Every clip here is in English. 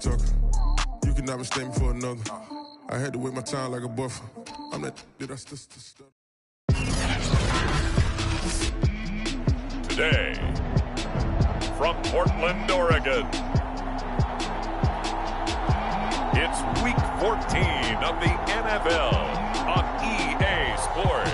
talking. You can never stay me for another. I had to wait my time like a buffer. I'm that did I still stutter? Today, from Portland, Oregon, it's Week 14 of the NFL on EA Sports.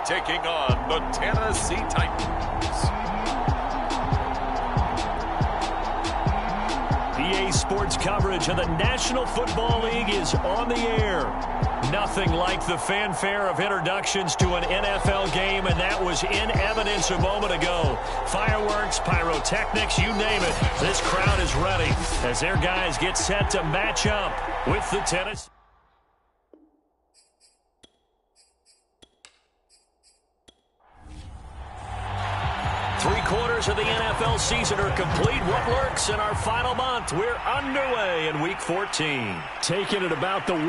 Taking on the Tennessee Titans. EA Sports coverage of the National Football League is on the air. Nothing like the fanfare of introductions to an NFL game, and that was in evidence a moment ago. Fireworks, pyrotechnics, you name it. This crowd is ready as their guys get set to match up with the Tennessee. Three-quarters of the NFL season are complete. What works in our final month? We're underway in Week 14. Taking it about the 1.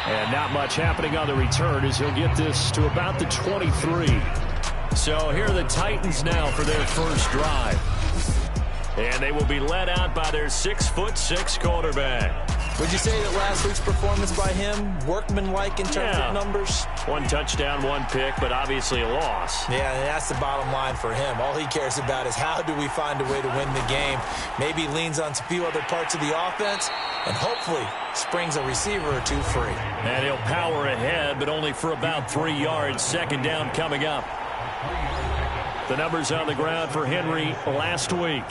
And not much happening on the return as he'll get this to about the 23. So here are the Titans now for their first drive. And they will be led out by their 6'6" quarterback. Would you say that last week's performance by him, workmanlike in terms of numbers? 1 touchdown, 1 pick, but obviously a loss. Yeah, and that's the bottom line for him. All he cares about is how do we find a way to win the game. Maybe leans on a few other parts of the offense, and hopefully springs a receiver or 2 free. And he'll power ahead, but only for about 3 yards. Second down coming up. The numbers on the ground for Henry last week.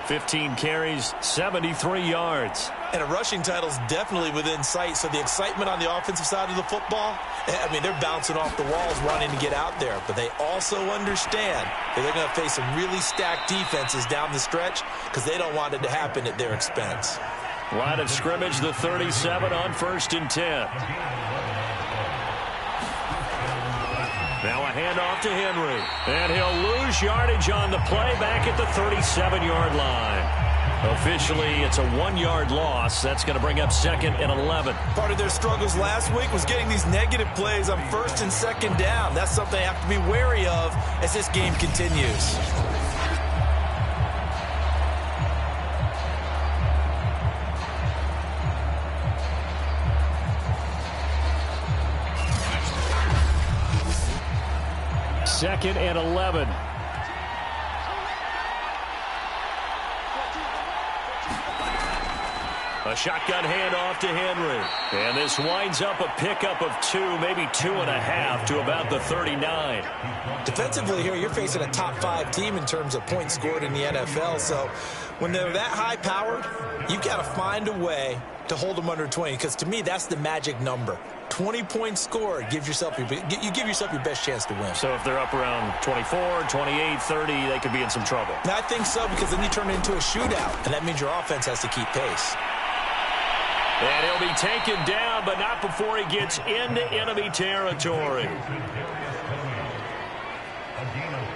15 carries, 73 yards. And a rushing title is definitely within sight, so the excitement on the offensive side of the football, I mean, they're bouncing off the walls wanting to get out there, but they also understand that they're going to face some really stacked defenses down the stretch because they don't want it to happen at their expense. Line of scrimmage, the 37 on 1st and 10. Now a handoff to Henry. And he'll lose yardage on the play back at the 37-yard line. Officially, it's a 1-yard loss. That's going to bring up 2nd and 11. Part of their struggles last week was getting these negative plays on 1st and 2nd down. That's something they have to be wary of as this game continues. Second and 11. A shotgun handoff to Henry. And this winds up a pickup of 2, maybe 2.5 to about the 39. Defensively here, you're facing a top 5 team in terms of points scored in the NFL. So when they're that high-powered, you've got to find a way to hold them under 20, because to me, that's the magic number. 20 points scored, you give yourself your best chance to win. So if they're up around 24, 28, 30, they could be in some trouble. And I think so, because then you turn it into a shootout, and that means your offense has to keep pace. And he'll be taken down, but not before he gets into enemy territory.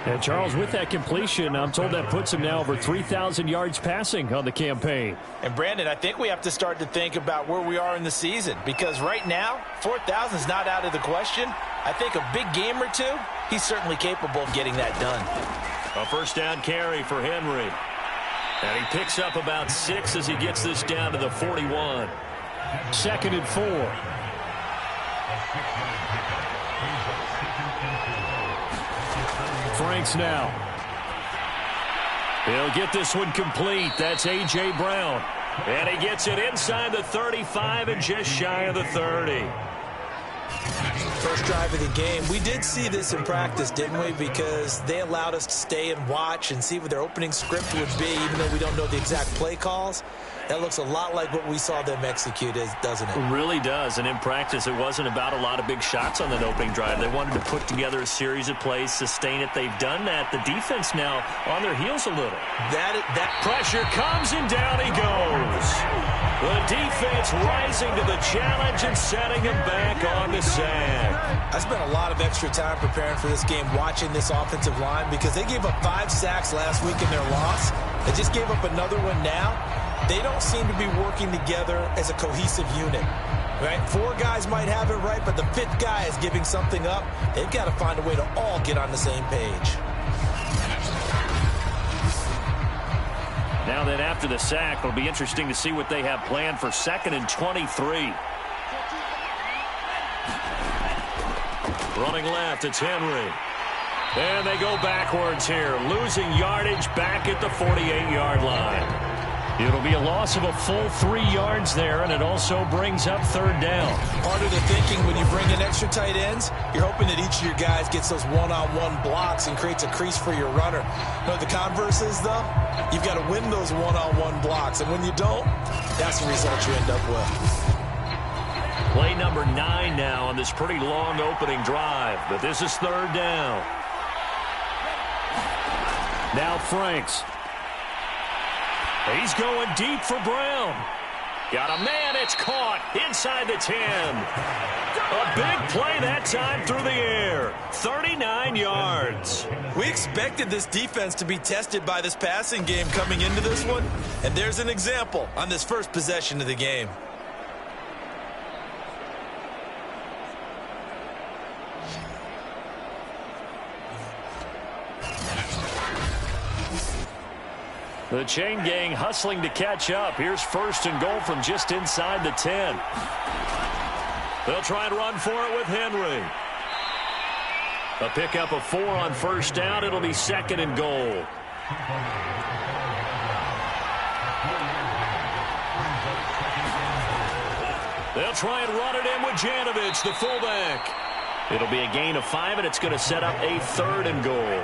And Charles, with that completion, I'm told that puts him now over 3,000 yards passing on the campaign. And Brandon, I think we have to start to think about where we are in the season, because right now, 4,000 is not out of the question. I think a big game or 2, he's certainly capable of getting that done. A first down carry for Henry. And he picks up about 6 as he gets this down to the 41. 2nd and 4. Franks now. He'll get this one complete. That's A.J. Brown. And he gets it inside the 35 and just shy of the 30. First drive of the game. We did see this in practice, didn't we? Because they allowed us to stay and watch and see what their opening script would be, even though we don't know the exact play calls. That looks a lot like what we saw them execute, doesn't it? It really does. And in practice, it wasn't about a lot of big shots on that opening drive. They wanted to put together a series of plays, sustain it. They've done that. The defense now on their heels a little. That pressure comes, and down he goes. The defense rising to the challenge and setting him back on the sack. I spent a lot of extra time preparing for this game, watching this offensive line, because they gave up 5 sacks last week in their loss. They just gave up another one now. They don't seem to be working together as a cohesive unit. Right? 4 guys might have it right, but the 5th guy is giving something up. They've got to find a way to all get on the same page. Now then, after the sack, it'll be interesting to see what they have planned for 2nd and 23. Running left, it's Henry. And they go backwards here, losing yardage back at the 48-yard line. It'll be a loss of a full 3 yards there, and it also brings up 3rd down. Part of the thinking when you bring in extra tight ends, you're hoping that each of your guys gets those one-on-one blocks and creates a crease for your runner. You know what the converse is, though? You've got to win those one-on-one blocks, and when you don't, that's the result you end up with. Play number 9 now on this pretty long opening drive, but this is 3rd down. Now Franks. He's going deep for Brown. Got a man, it's caught inside the 10. A big play that time through the air. 39 yards. We expected this defense to be tested by this passing game coming into this one, and there's an example on this first possession of the game. The chain gang hustling to catch up. Here's 1st and goal from just inside the 10. They'll try and run for it with Henry. A pickup of 4 on 1st down. It'll be 2nd and goal. They'll try and run it in with Janovich, the fullback. It'll be a gain of 5, and it's going to set up a 3rd and goal.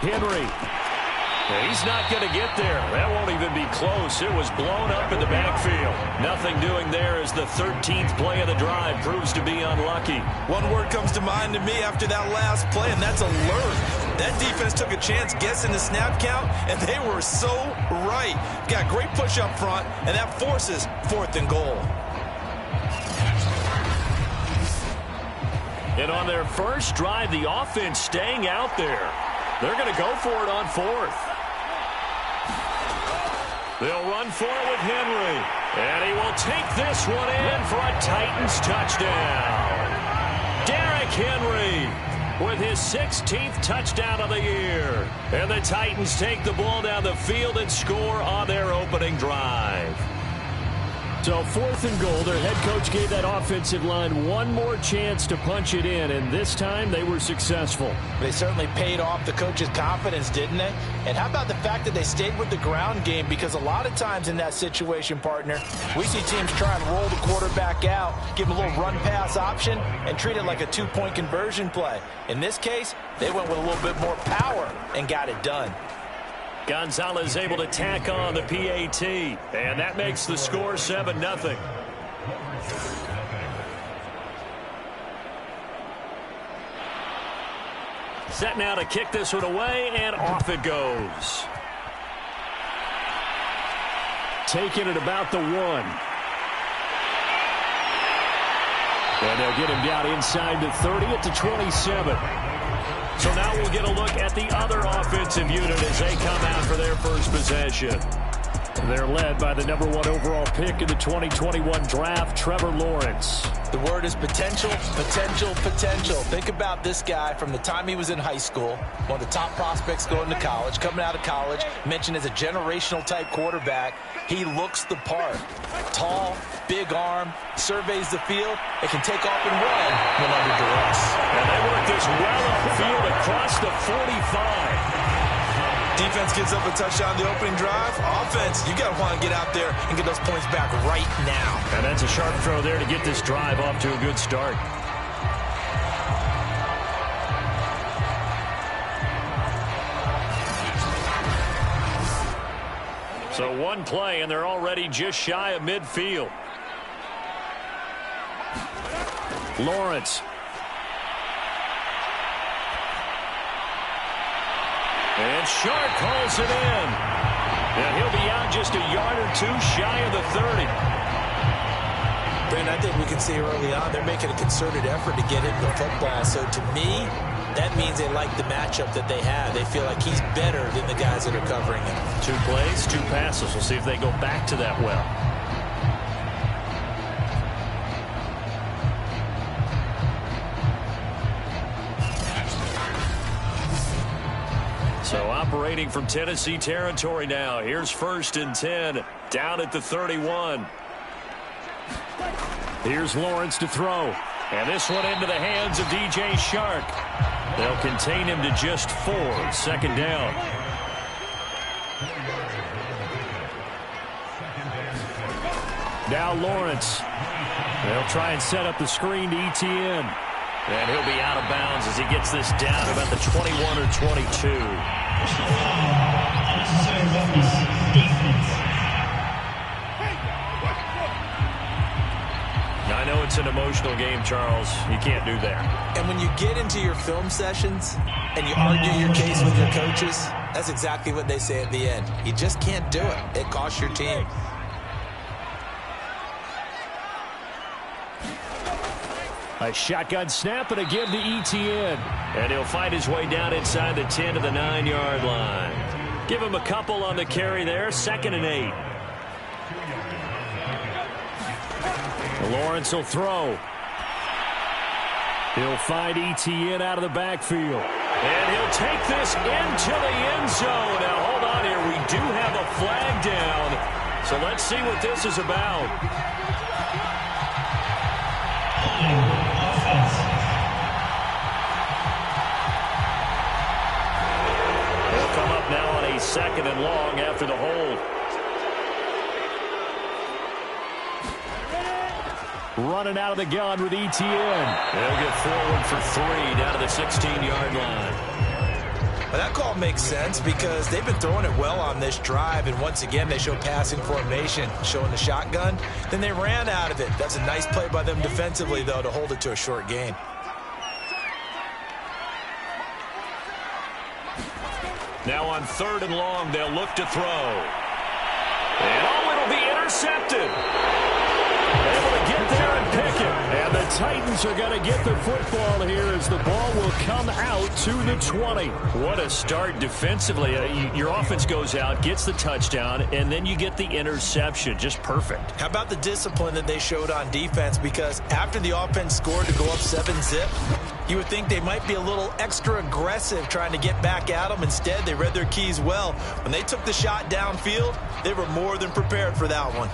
Henry. He's not going to get there. That won't even be close. It was blown up in the backfield. Nothing doing there as the 13th play of the drive proves to be unlucky. One word comes to mind to me after that last play, and that's alert. That defense took a chance guessing the snap count, and they were so right. Got great push up front, and that forces 4th and goal. And on their first drive, the offense staying out there. They're going to go for it on 4th. They'll run for it with Henry. And he will take this one in for a Titans touchdown. Derrick Henry with his 16th touchdown of the year. And the Titans take the ball down the field and score on their opening drive. So 4th and goal, their head coach gave that offensive line one more chance to punch it in, and this time they were successful. They certainly paid off the coach's confidence, didn't they? And how about the fact that they stayed with the ground game? Because a lot of times in that situation, partner, we see teams try and roll the quarterback out, give him a little run-pass option, and treat it like a 2-point conversion play. In this case, they went with a little bit more power and got it done. Gonzalez able to tack on the PAT, and that makes the score 7-0. Set now to kick this one away, and off it goes. Taking it about the 1. And they'll get him down inside the 30 at the 27. So now we'll get a look at the other offensive unit as they come out for their first possession. They're led by the #1 overall pick in the 2021 draft, Trevor Lawrence. The word is potential, potential, potential. Think about this guy from the time he was in high school, one of the top prospects going to college, coming out of college, mentioned as a generational type quarterback. He looks the part. Tall, big arm, surveys the field, and can take off and run when under duress. And they work this well upfield across the 45. Defense gives up a touchdown the opening drive. Offense, you got to want to get out there and get those points back right now. And that's a sharp throw there to get this drive off to a good start. So one play, and they're already just shy of midfield. Lawrence. And Shark hauls it in. And he'll be out just a yard or two shy of the 30. Brandon, I think we can see early on they're making a concerted effort to get him the football. So to me, that means they like the matchup that they have. They feel like he's better than the guys that are covering him. 2 plays, 2 passes. We'll see if they go back to that well. So operating from Tennessee territory now. Here's 1st and 10 down at the 31. Here's Lawrence to throw. And this one into the hands of DJ Shark. They'll contain him to just 4. 2nd down. Now Lawrence. They'll try and set up the screen to ETN. And he'll be out of bounds as he gets this down about the 21 or 22. I know it's an emotional game, Charles. You can't do that. And when you get into your film sessions and you argue your case with your coaches, that's exactly what they say at the end. You just can't do it. It costs your team. A shotgun snap and a give to ETN. And he'll find his way down inside the 10 to the 9-yard line. Give him a couple on the carry there. 2nd and 8. Lawrence will throw. He'll find ETN out of the backfield. And he'll take this into the end zone. Now, hold on here. We do have a flag down. So let's see what this is about. He'll come up now on a 2nd and long after the hold. Running out of the gun with ETN. They'll get forward for 3 down to the 16-yard line. Well, that call makes sense because they've been throwing it well on this drive, and once again they show passing formation, showing the shotgun. Then they ran out of it. That's a nice play by them defensively, though, to hold it to a short gain. Now on 3rd and long, they'll look to throw. And it'll be intercepted. Able to get there and pick it. And the Titans are going to get the football here as the ball will come out to the 20. What a start defensively. Your offense goes out, gets the touchdown, and then you get the interception. Just perfect. How about the discipline that they showed on defense? Because after the offense scored to go up 7-zip, you would think they might be a little extra aggressive trying to get back at them. Instead, they read their keys well. When they took the shot downfield, they were more than prepared for that one.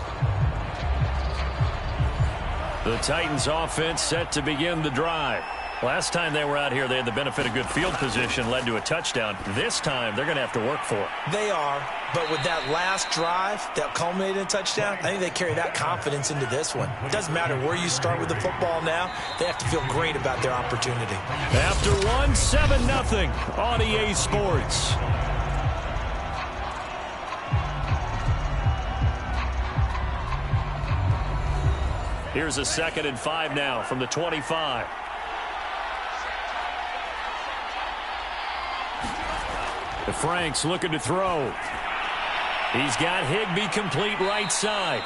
The Titans offense set to begin the drive. Last time they were out here, they had the benefit of good field position, led to a touchdown. This time, they're going to have to work for it. They are, but with that last drive that culminated in a touchdown, I think they carry that confidence into this one. It doesn't matter where you start with the football now. They have to feel great about their opportunity. After 1, 7-0 on EA Sports. Here's a 2nd and 5 now from the 25. The Franks looking to throw. He's got Higbee complete right side.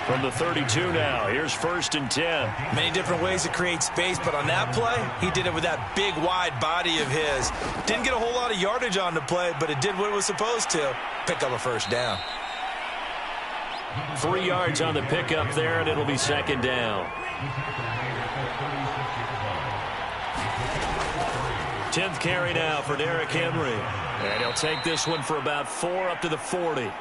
From the 32 now, here's 1st and 10. Many different ways to create space, but on that play, he did it with that big, wide body of his. Didn't get a whole lot of yardage on the play, but it did what it was supposed to. Pick up a 1st down. 3 yards on the pickup there, and it'll be 2nd down. 10th carry now for Derrick Henry. And he'll take this one for about 4 up to the 40.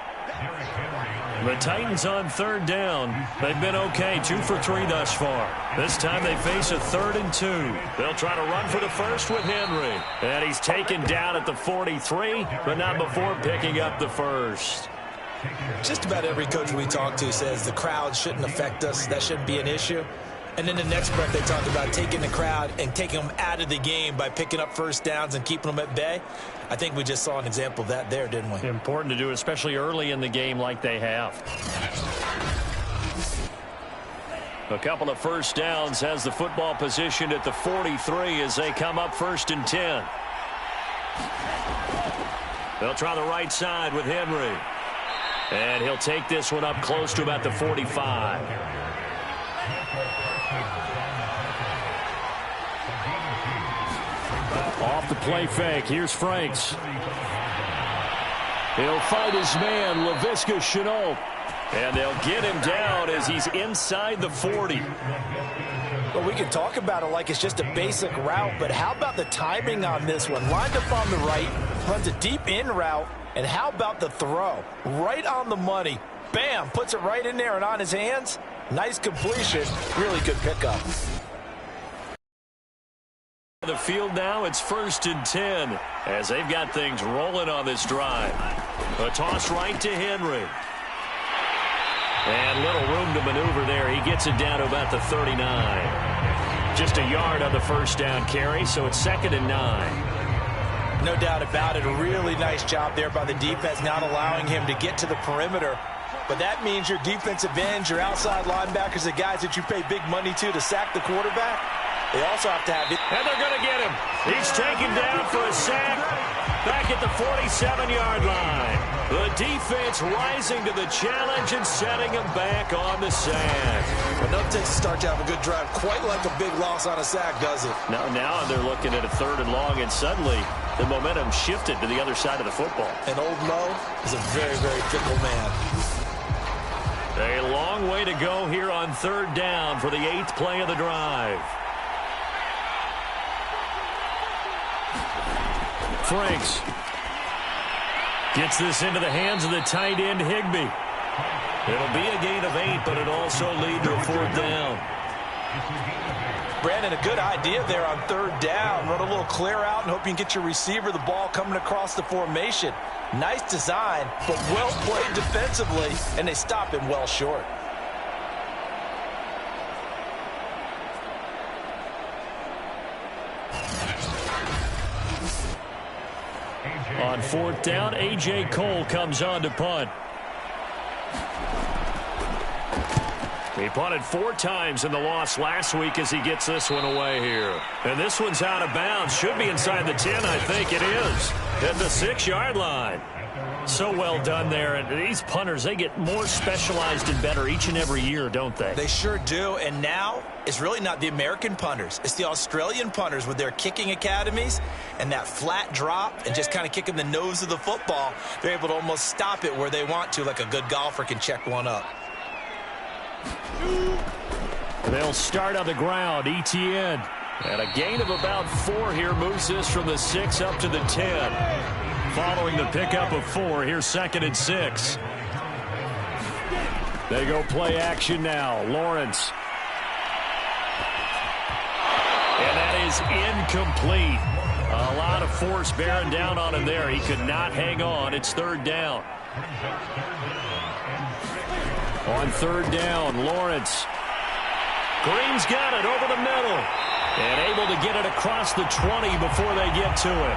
The Titans on 3rd down. They've been okay, 2 for 3 thus far. This time they face a 3rd and 2. They'll try to run for the 1st with Henry. And he's taken down at the 43, but not before picking up the 1st. Just about every coach we talk to says the crowd shouldn't affect us. That shouldn't be an issue. And then the next breath they talk about taking the crowd and taking them out of the game by picking up 1st downs and keeping them at bay. I think we just saw an example of that there, didn't we? Important to do, especially early in the game like they have. A couple of first downs, has the football positioned at the 43 as they come up 1st and 10. They'll try the right side with Henry. And he'll take this one up close to about the 45. Off the play fake. Here's Franks. He'll fight his man, Laviska Shenault. And they'll get him down as he's inside the 40. Well, we can talk about it like it's just a basic route, but how about the timing on this one? Lined up on the right, runs a deep in route, and how about the throw? Right on the money. Bam, puts it right in there and on his hands. Nice completion. Really good pickup. The field now, it's 1st and 10 as they've got things rolling on this drive. A toss right to Henry. And little room to maneuver there. He gets it down to about the 39. Just a yard on the first down carry, so it's 2nd and 9. No doubt about it. A really nice job there by the defense, not allowing him to get to the perimeter. But that means your defensive ends, your outside linebackers, the guys that you pay big money to sack the quarterback, they also have to have it. And they're going to get him. He's taken down for a sack back at the 47-yard line. The defense rising to the challenge and setting him back on the sack. Enough takes to start to have a good drive. Quite like a big loss on a sack, does it? Now they're looking at a 3rd and long, and suddenly the momentum shifted to the other side of the football. And old Mo is a very, very fickle man. A long way to go here on 3rd down for the 8th play of the drive. Franks gets this into the hands of the tight end, Higbee. It'll be a gain of 8, but it'll also lead to a 4th down. Brandon, a good idea there on 3rd down. Run a little clear out and hope you can get your receiver the ball coming across the formation. Nice design, but well played defensively, and they stop him well short. On 4th down, A.J. Cole comes on to punt. He punted 4 times in the loss last week as he gets this one away here. And this one's out of bounds. Should be inside the 10, I think it is. At the 6-yard line. So well done there. And these punters, they get more specialized and better each and every year, don't they? They sure do. And now it's really not the American punters. It's the Australian punters with their kicking academies and that flat drop and just kind of kicking the nose of the football. They're able to almost stop it where they want to, like a good golfer can check one up. They'll start on the ground. Etienne. And a gain of about 4 here moves this from the 6 up to the 10. Following the pickup of 4, here's 2nd and 6. They go play action now. Lawrence. And that is incomplete. A lot of force bearing down on him there. He could not hang on. It's 3rd down. On 3rd down, Lawrence. Green's got it over the middle. And able to get it across the 20 before they get to it.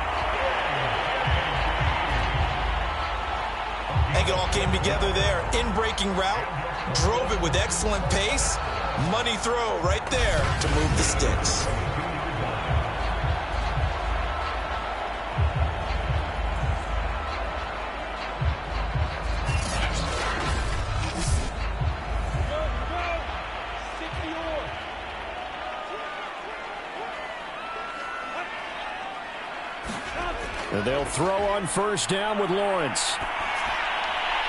I think it all came together there. In-breaking route, drove it with excellent pace. Money throw right there to move the sticks. And they'll throw on 1st down with Lawrence.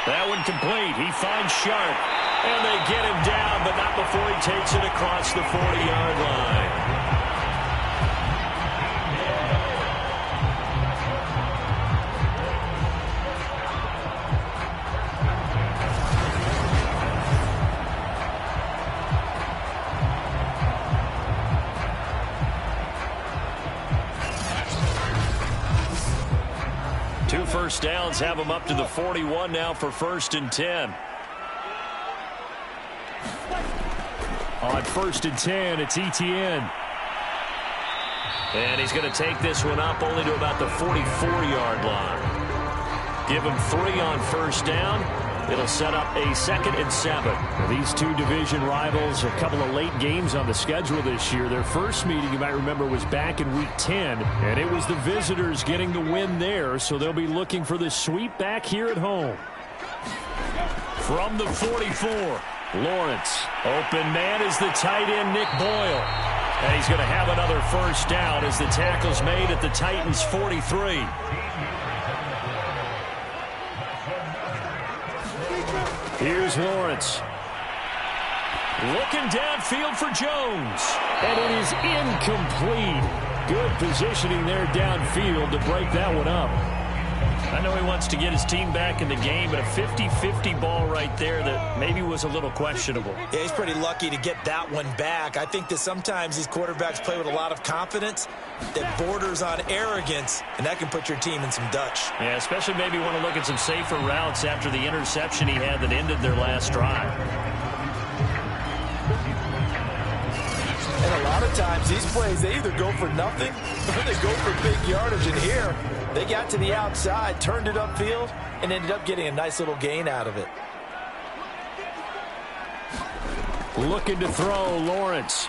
That one complete. He finds Sharp. And they get him down, but not before he takes it across the 40-yard line. Two first downs have them up to the 41 now for 1st and 10. On 1st and 10, it's Etienne. And he's going to take this one up only to about the 44-yard line. Give him 3 on first down. It'll set up a 2nd and 7. These two division rivals, a couple of late games on the schedule this year. Their first meeting, you might remember, was back in Week 10, and it was the visitors getting the win there, so they'll be looking for the sweep back here at home. From the 44, Lawrence. Open man is the tight end, Nick Boyle. And he's going to have another first down as the tackle's made at the Titans' 43. Here's Lawrence. Looking downfield for Jones. And it is incomplete. Good positioning there downfield to break that one up. I know he wants to get his team back in the game, but a 50-50 ball right there that maybe was a little questionable. Yeah, he's pretty lucky to get that one back. I think that sometimes these quarterbacks play with a lot of confidence that borders on arrogance, and that can put your team in some Dutch. Yeah, especially maybe want to look at some safer routes after the interception he had that ended their last drive. And a lot of times these plays, they either go for nothing or they go for big yardage. And here, they got to the outside, turned it upfield, and ended up getting a nice little gain out of it. Looking to throw, Lawrence.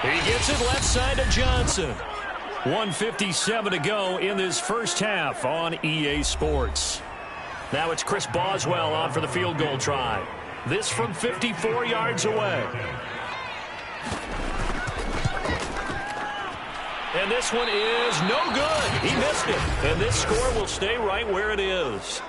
He gets it left side to Johnson. 1:57 to go in this first half on EA Sports. Now it's Chris Boswell on for the field goal try. This from 54 yards away. And this one is no good. He missed it. And this score will stay right where it is.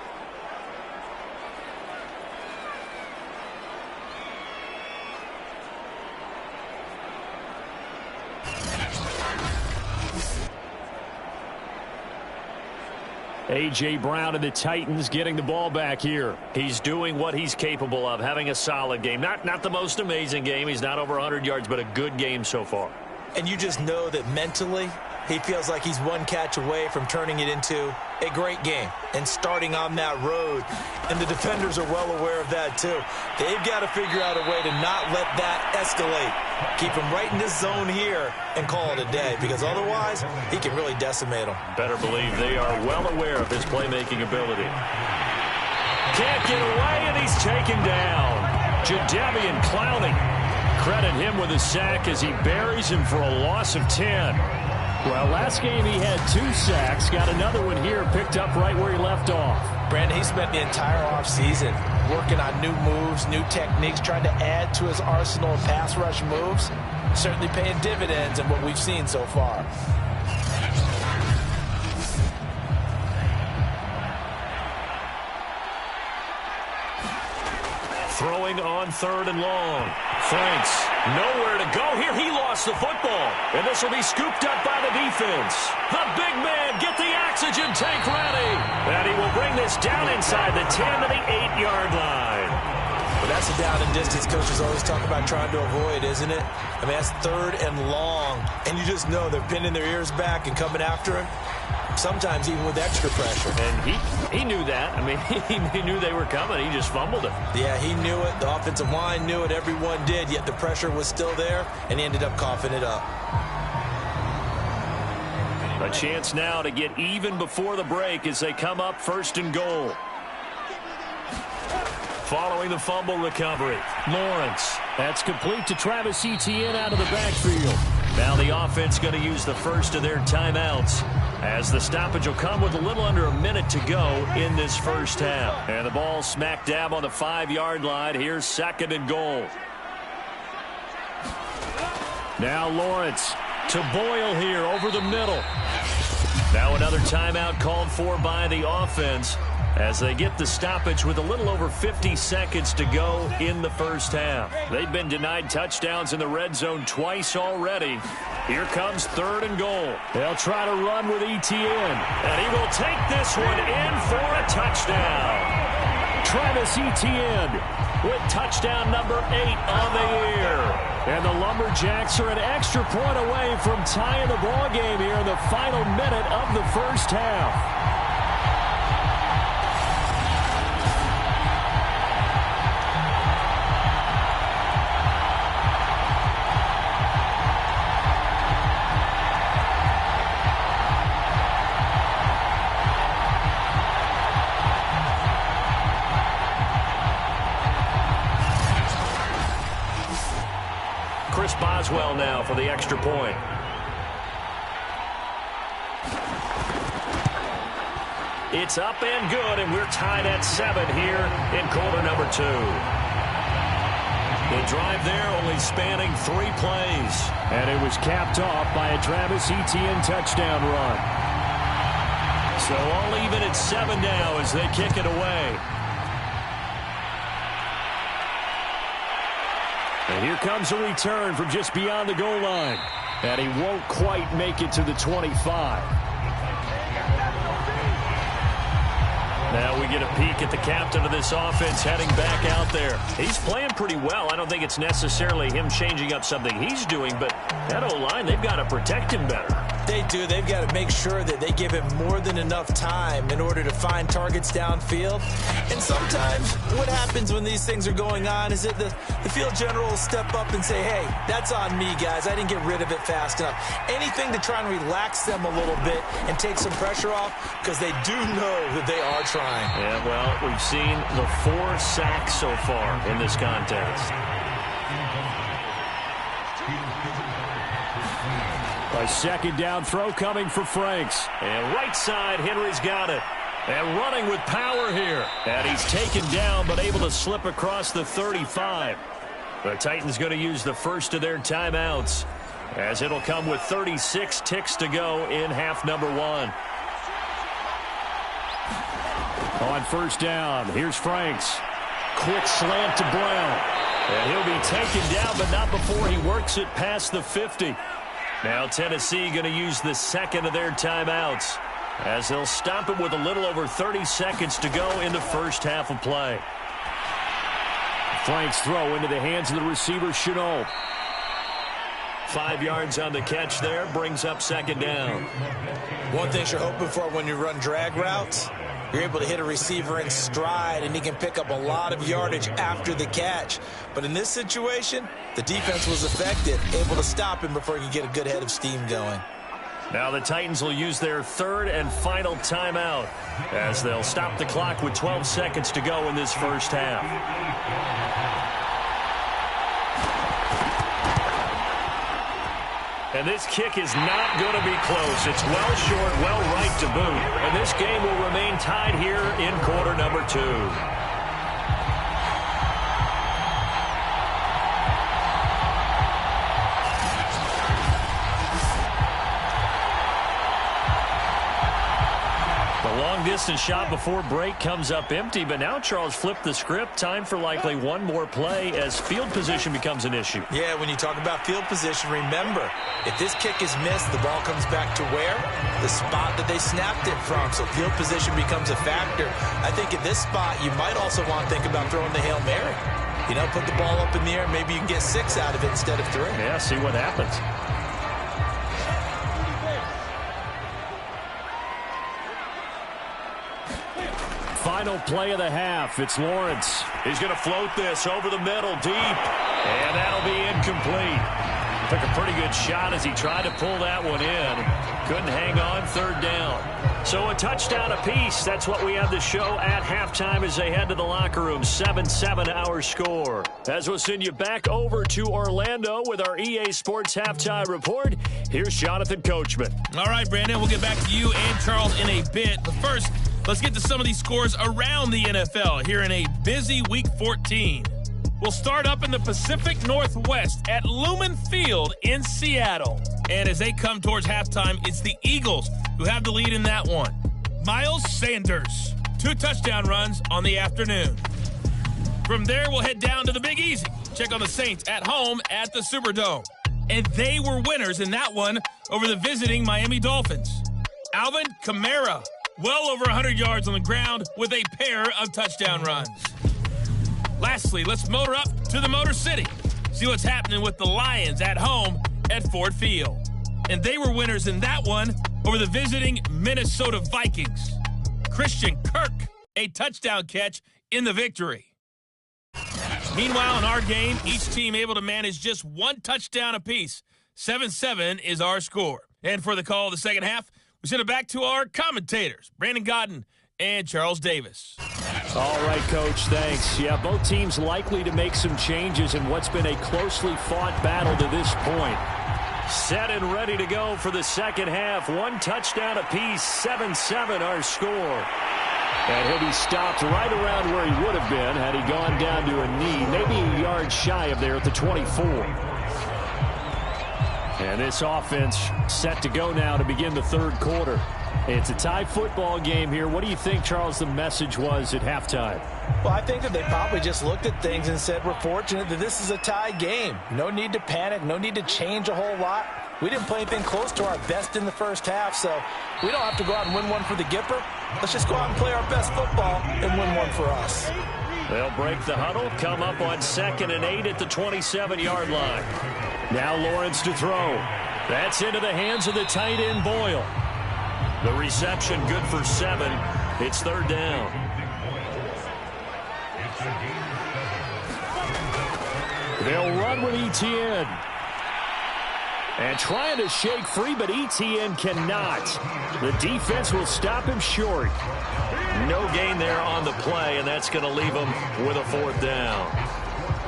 A.J. Brown and the Titans getting the ball back here. He's doing what he's capable of, having a solid game. Not the most amazing game. He's not over 100 yards, but a good game so far. And you just know that mentally, he feels like he's one catch away from turning it into a great game and starting on that road. And the defenders are well aware of that, too. They've got to figure out a way to not let that escalate. Keep him right in this zone here and call it a day, because otherwise, he can really decimate them. Better believe they are well aware of his playmaking ability. Can't get away, and he's taken down. Jadeveon Clowney. Credit him with a sack as he buries him for a loss of 10. Well, last game he had 2 sacks. Got another one here, picked up right where he left off. Brandon, he spent the entire offseason working on new moves, new techniques, trying to add to his arsenal of pass rush moves. Certainly paying dividends in what we've seen so far. Throwing on 3rd and long. Franks, nowhere to go here. He lost the football. And this will be scooped up by the defense. The big man, get the oxygen tank ready. And he will bring this down inside the 10 to the 8-yard line. But that's a down and distance coaches always talk about trying to avoid, isn't it? I mean, that's 3rd and long. And you just know they're pinning their ears back and coming after him. Sometimes even with extra pressure. And he knew that. I mean, he knew they were coming. He just fumbled it. Yeah, he knew it. The offensive line knew it. Everyone did. Yet the pressure was still there, and he ended up coughing it up. A chance now to get even before the break as they come up 1st and goal. Following the fumble recovery, Lawrence. That's complete to Travis Etienne out of the backfield. Now the offense going to use the first of their timeouts, as the stoppage will come with a little under a minute to go in this first half. And the ball smack dab on the 5-yard line. Here's 2nd and goal. Now Lawrence to Boyle here over the middle. Now another timeout called for by the offense as they get the stoppage with a little over 50 seconds to go in the first half. They've been denied touchdowns in the red zone twice already. Here comes 3rd and goal. They'll try to run with Etienne. And he will take this one in for a touchdown. Travis Etienne with touchdown number 8 on the year. And the Lumberjacks are an extra point away from tying the ball game here in the final minute of the first half. as well now for the extra point. It's up and good, and we're tied at 7 here in quarter number 2. The drive there only spanning 3 plays. And it was capped off by a Travis Etienne touchdown run. So all even at 7 now as they kick it away. And here comes a return from just beyond the goal line. And he won't quite make it to the 25. Now we get a peek at the captain of this offense heading back out there. He's playing pretty well. I don't think it's necessarily him changing up something he's doing, but that O-line, they've got to protect him better. They do. They've got to make sure that they give him more than enough time in order to find targets downfield. And sometimes what happens when these things are going on is that the field general will step up and say, hey, that's on me, guys. I didn't get rid of it fast enough. Anything to try and relax them a little bit and take some pressure off, because they do know that they are trying. Yeah, well, we've seen the 4 sacks so far in this contest. A second down throw coming for Franks. And right side, Henry's got it. And running with power here. And he's taken down, but able to slip across the 35. The Titans going to use the first of their timeouts, as it'll come with 36 ticks to go in half number 1. On first down, here's Franks. Quick slant to Brown. And he'll be taken down, but not before he works it past the 50. Now Tennessee going to use the second of their timeouts, as they'll stop it with a little over 30 seconds to go in the first half of play. Franks throw into the hands of the receiver, Chenault. 5 yards on the catch there, brings up second down. One thing you're hoping for when you run drag routes, you're able to hit a receiver in stride, and he can pick up a lot of yardage after the catch. But in this situation, the defense was effective, able to stop him before he could get a good head of steam going. Now the Titans will use their third and final timeout, as they'll stop the clock with 12 seconds to go in this first half. And this kick is not going to be close. It's well short, well right to boot. And this game will remain tied here in quarter number 2. Long-distance shot before break comes up empty, but now Charles flipped the script. Time for likely one more play as field position becomes an issue. Yeah, when you talk about field position, remember, if this kick is missed, the ball comes back to where? The spot that they snapped it from. So field position becomes a factor. I think at this spot, you might also want to think about throwing the Hail Mary. You know, put the ball up in the air, maybe you can get 6 out of it instead of 3. Yeah, see what happens. Final play of the half. It's Lawrence. He's going to float this over the middle deep. And that'll be incomplete. Took a pretty good shot as he tried to pull that one in. Couldn't hang on, third down. So a touchdown apiece. That's what we have to show at halftime as they head to the locker room. 7-7 our score. As we'll send you back over to Orlando with our EA Sports Halftime Report. Here's Jonathan Coachman. All right, Brandon, we'll get back to you and Charles in a bit. But first, let's get to some of these scores around the NFL here in a busy Week 14. We'll start up in the Pacific Northwest at Lumen Field in Seattle. And as they come towards halftime, it's the Eagles who have the lead in that one. Miles Sanders, 2 touchdown runs on the afternoon. From there, we'll head down to the Big Easy. Check on the Saints at home at the Superdome. And they were winners in that one over the visiting Miami Dolphins. Alvin Kamara, well over 100 yards on the ground with a pair of touchdown runs. Lastly, let's motor up to the Motor City. See what's happening with the Lions at home at Ford Field. And they were winners in that one over the visiting Minnesota Vikings. Christian Kirk, a touchdown catch in the victory. Meanwhile, in our game, each team able to manage just 1 touchdown apiece. 7-7 is our score. And for the call of the second half, we send it back to our commentators, Brandon Godden and Charles Davis. All right, Coach, thanks. Yeah, both teams likely to make some changes in what's been a closely fought battle to this point. Set and ready to go for the second half. One touchdown apiece, 7-7 our score. And he'll be stopped right around where he would have been had he gone down to a knee, maybe a yard shy of there at the 24. And this offense set to go now to begin the third quarter. It's a tie football game here. What do you think, Charles, the message was at halftime? Well, I think that they probably just looked at things and said, we're fortunate that this is a tie game. No need to panic. No need to change a whole lot. We didn't play anything close to our best in the first half, so we don't have to go out and win one for the Gipper. Let's just go out and play our best football and win one for us. They'll break the huddle, come up on 2nd and 8 at the 27-yard line. Now Lawrence to throw. That's into the hands of the tight end, Boyle. The reception good for 7. It's third down. They'll run with Etienne. And trying to shake free, but Etienne cannot. The defense will stop him short. No gain there on the play, and that's going to leave him with a fourth down.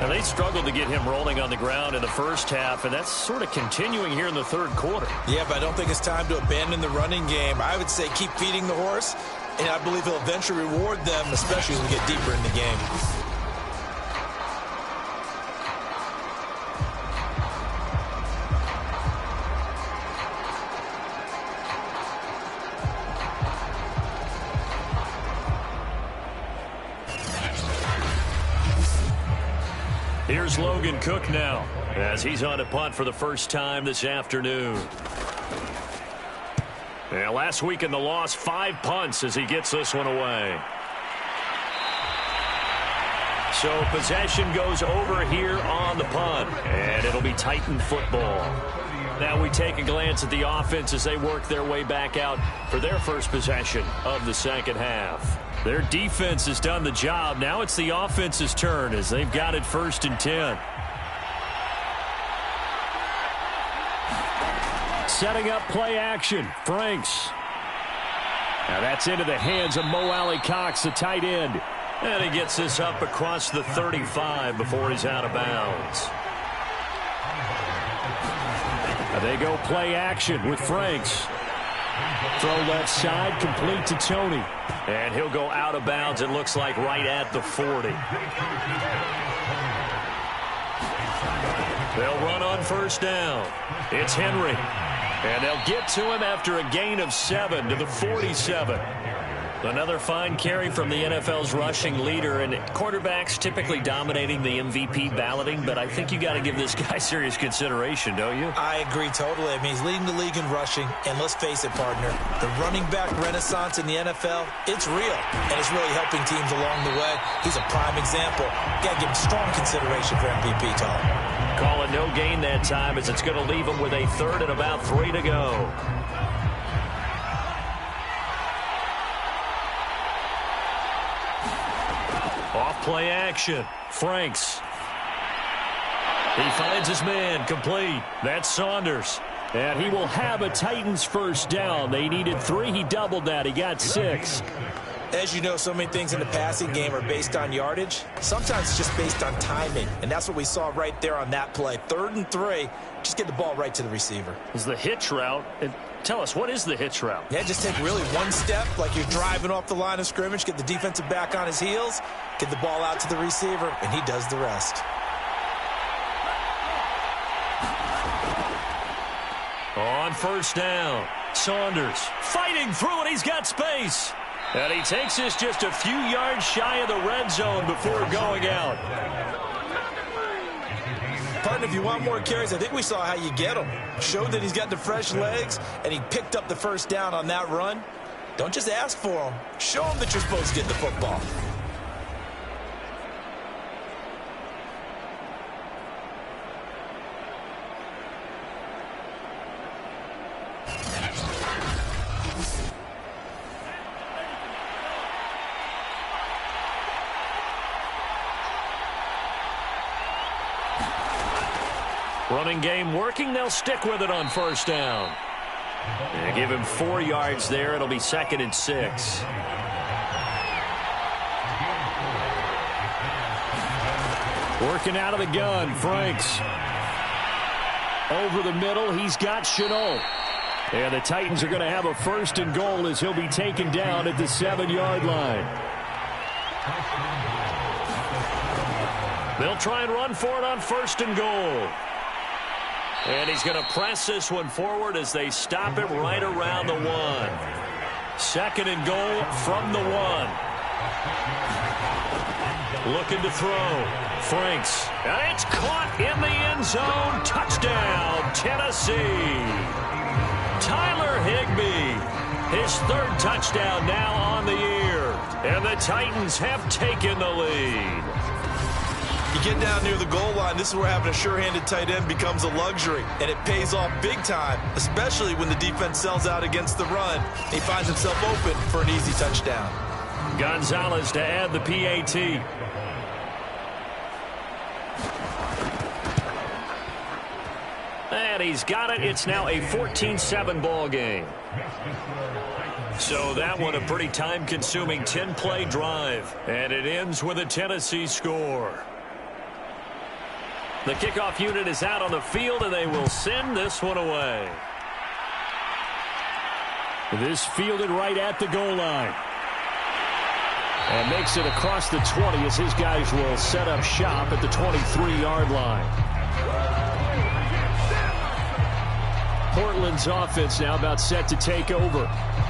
And they struggled to get him rolling on the ground in the first half, and that's sort of continuing here in the third quarter. Yeah, but I don't think it's time to abandon the running game. I would say keep feeding the horse, and I believe he'll eventually reward them, especially as we get deeper in the game. Here's Logan Cook now as he's on a punt for the first time this afternoon. Yeah, last week in the loss, 5 punts as he gets this one away. So possession goes over here on the punt, and it'll be Titan football. Now we take a glance at the offense as they work their way back out for their first possession of the second half. Their defense has done the job. Now it's the offense's turn as they've got it 1st and 10. Setting up play action. Franks. Now that's into the hands of Mo Alley-Cox, the tight end. And he gets this up across the 35 before he's out of bounds. They go play action with Franks. Throw left side, complete to Tony. And he'll go out of bounds, it looks like, right at the 40. They'll run on first down. It's Henry. And they'll get to him after a gain of 7 to the 47. Another fine carry from the NFL's rushing leader, and quarterbacks typically dominating the MVP balloting, but I think you got to give this guy serious consideration, don't you? I agree totally. I mean, he's leading the league in rushing, and let's face it, partner, the running back renaissance in the NFL, it's real, and it's really helping teams along the way. He's a prime example. Got to give him strong consideration for MVP, Tom. Call it no gain that time, as it's going to leave him with a 3rd and about 3 to go. Off play action. Franks. He finds his man, complete. That's Saunders. And he will have a Titans first down. They needed 3. He doubled that. He got 6. As you know, so many things in the passing game are based on yardage. Sometimes it's just based on timing. And that's what we saw right there on that play. 3rd and 3. Just get the ball right to the receiver. Is the hitch route. Tell us, what is the hitch route? Yeah, just take really one step, like you're driving off the line of scrimmage, get the defensive back on his heels, get the ball out to the receiver, and he does the rest. On first down, Saunders fighting through it. He's got space. And he takes this just a few yards shy of the red zone before going out. Partner, if you want more carries, I think we saw how you get him. Showed that he's got the fresh legs, and he picked up the first down on that run. Don't just ask for him. Show him that you're supposed to get the football. Running game working. They'll stick with it on first down. They give him 4 yards there. It'll be 2nd and 6. Working out of the gun, Franks. Over the middle, he's got Chenault. And the Titans are going to have a 1st and goal as he'll be taken down at the 7-yard line. They'll try and run for it on 1st and goal. And he's going to press this one forward as they stop it right around the 1. 2nd and goal from the 1. Looking to throw. Franks. And it's caught in the end zone. Touchdown, Tennessee. Tyler Higbee. His 3rd touchdown now on the year. And the Titans have taken the lead. You get down near the goal line, this is where having a sure-handed tight end becomes a luxury, and it pays off big time, especially when the defense sells out against the run. He finds himself open for an easy touchdown. Gonzalez to add the PAT. And he's got it. It's now a 14-7 ball game. So that one a pretty time-consuming 10-play drive, and it ends with a Tennessee score. The kickoff unit is out on the field, and they will send this one away. This fielded right at the goal line. And makes it across the 20 as his guys will set up shop at the 23-yard line. Portland's offense now about set to take over.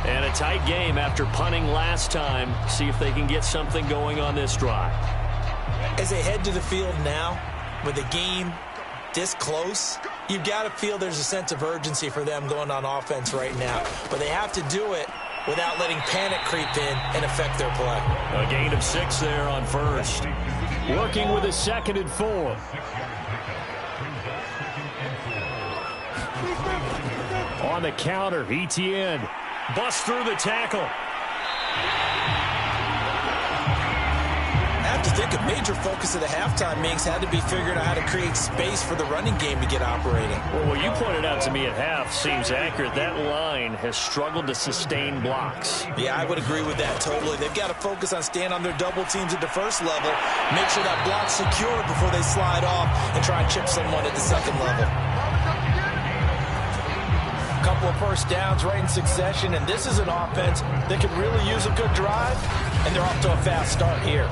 And a tight game after punting last time. See if they can get something going on this drive. As they head to the field now, with the game this close, you've got to feel there's a sense of urgency for them going on offense right now. But they have to do it without letting panic creep in and affect their play. A gain of 6 there on 1st. Working with a 2nd and 4. On the counter, Etienne busts through the tackle. I have to think a major focus of the halftime mix had to be figuring out how to create space for the running game to get operating. Well, what you pointed out to me at half seems accurate. That line has struggled to sustain blocks. Yeah, I would agree with that totally. They've got to focus on staying on their double teams at the 1st level, make sure that block's secure before they slide off and try and chip someone at the 2nd level. Couple of 1st downs right in succession, and this is an offense that could really use a good drive, and they're off to a fast start here.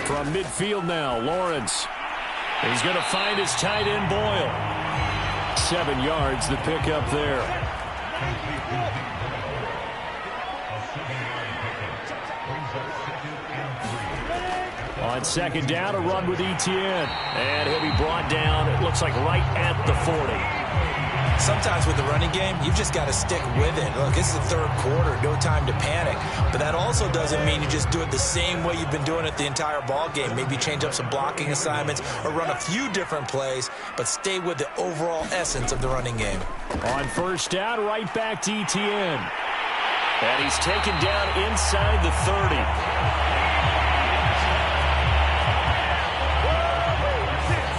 From midfield now, Lawrence. He's going to find his tight end, Boyle. 7 yards, the pickup there. On 2nd down, a run with Etienne. And he'll be brought down, it looks like right at the 40. Sometimes with the running game, you've just got to stick with it. Look, this is the 3rd quarter, no time to panic. But that also doesn't mean you just do it the same way you've been doing it the entire ball game. Maybe change up some blocking assignments or run a few different plays, but stay with the overall essence of the running game. On 1st down, right back to Etienne. And he's taken down inside the 30.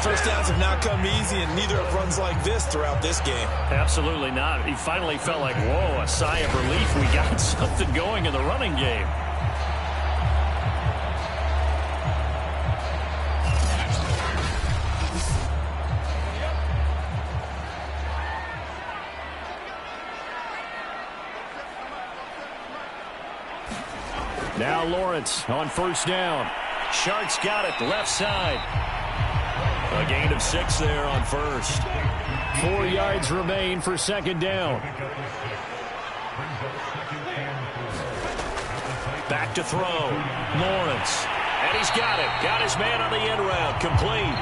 First downs have not come easy, and neither have runs like this throughout this game. Absolutely not. He finally felt like, whoa, a sigh of relief. We got something going in the running game. Now Lawrence on 1st down. Sharks got it, left side. A gain of 6 there on 1st. 4 yards remain for 2nd down. Back to throw. Lawrence. And he's got it. Got his man on the end route. Complete.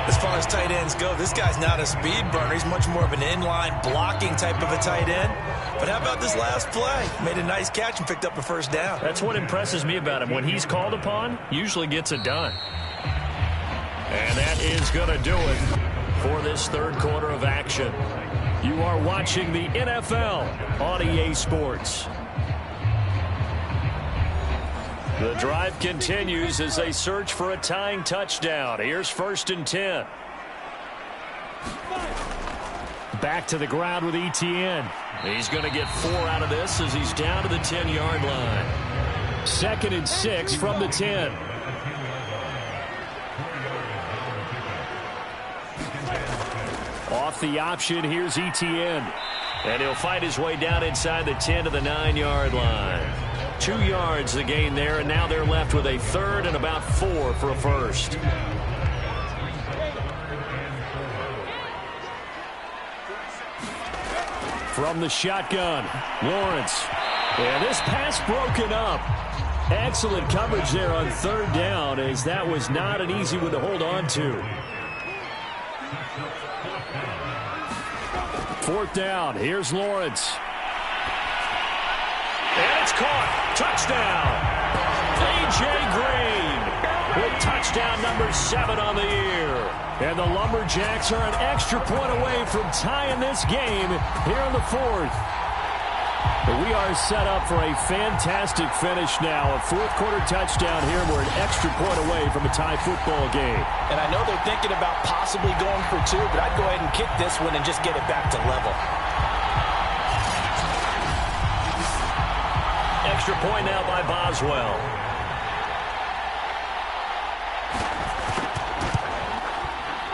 As far as tight ends go, this guy's not a speed burner. He's much more of an inline blocking type of a tight end. But how about this last play? Made a nice catch and picked up a 1st down. That's what impresses me about him. When he's called upon, usually gets it done. And that is going to do it for this 3rd quarter of action. You are watching the NFL on EA Sports. The drive continues as they search for a tying touchdown. Here's 1st and 10. Back to the ground with Etienne. He's going to get 4 out of this as he's down to the 10-yard line. 2nd and 6 from the 10. Off the option, here's Etienne. And he'll fight his way down inside the 10 to the 9-yard line. 2 yards the gain there, and now they're left with a 3rd and about 4 for a first. From the shotgun, Lawrence. And this pass broken up. Excellent coverage there on 3rd down, as that was not an easy one to hold on to. 4th down, here's Lawrence. And it's caught. Touchdown. A.J. Green with touchdown number 7 on the year. And the Lumberjacks are an extra point away from tying this game here in the 4th. But we are set up for a fantastic finish now. A 4th-quarter touchdown here, and we're an extra point away from a tie football game. And I know they're thinking about possibly going for 2, but I'd go ahead and kick this one and just get it back to level. Extra point now by Boswell.